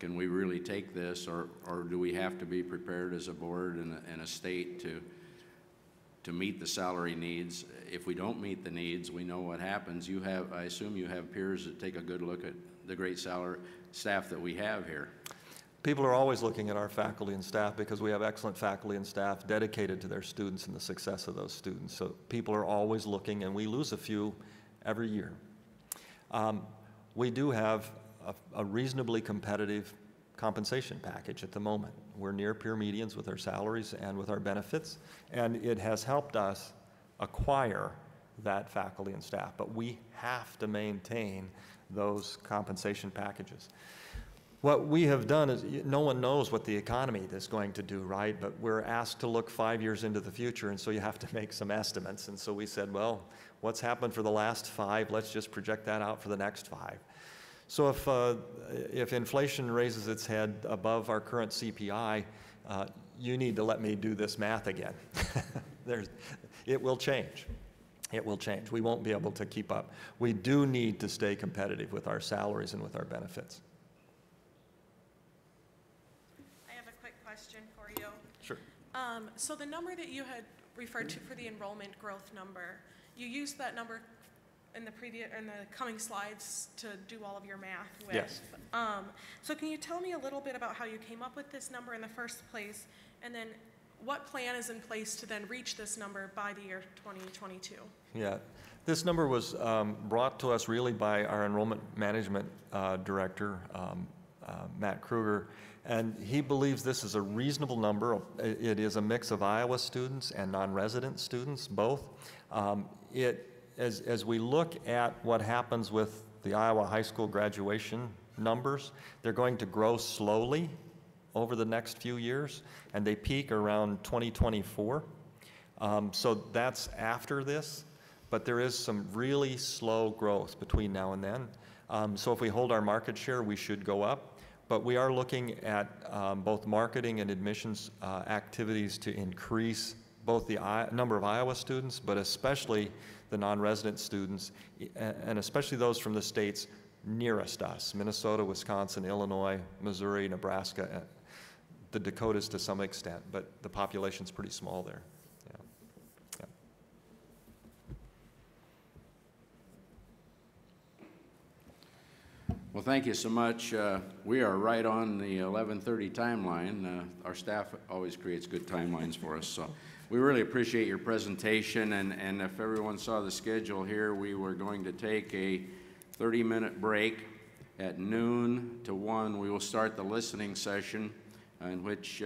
can we really take this, or do we have to be prepared as a board and a state to meet the salary needs? If we don't meet the needs, we know what happens. You have, I assume you have peers that take a good look at the great salary staff that we have here. People are always looking at our faculty and staff because we have excellent faculty and staff dedicated to their students and the success of those students. So people are always looking, and we lose a few every year. We do have a reasonably competitive compensation package at the moment. We're near peer medians with our salaries and with our benefits, and it has helped us acquire that faculty and staff, but we have to maintain those compensation packages. What we have done is, no one knows what the economy is going to do, right? But we're asked to look 5 years into the future, and so you have to make some estimates. And so we said, well, what's happened for the last 5? Let's just project that out for the next 5. So if inflation raises its head above our current CPI, you need to let me do this math again. It will change. It will change. We won't be able to keep up. We do need to stay competitive with our salaries and with our benefits. I have a quick question for you. Sure. So the number that you had referred to for the enrollment growth number, you used that number in the coming slides to do all of your math with. Yes. So can you tell me a little bit about how you came up with this number in the first place, and then what plan is in place to then reach this number by the year 2022? Yeah, this number was brought to us really by our enrollment management director, Matt Kruger, and he believes this is a reasonable number. It is a mix of Iowa students and non-resident students, both. As we look at what happens with the Iowa high school graduation numbers, they're going to grow slowly over the next few years, and they peak around 2024. So that's after this, but there is some really slow growth between now and then. So if we hold our market share, we should go up, but we are looking at both marketing and admissions activities to increase both the number of Iowa students, but especially the non-resident students, and especially those from the states nearest us, Minnesota, Wisconsin, Illinois, Missouri, Nebraska, the Dakotas to some extent, but the population's pretty small there. Yeah. Yeah. Well, thank you so much. We are right on the 11:30 timeline. Our staff always creates good timelines for us, so we really appreciate your presentation, and if everyone saw the schedule here, we were going to take a 30-minute break. At noon to 1, we will start the listening session in which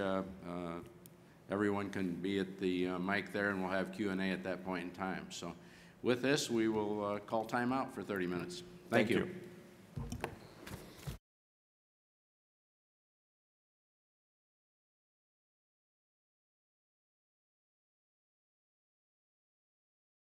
everyone can be at the mic there, and we'll have Q&A at that point in time. So with this, we will call time out for 30 minutes. Thank you.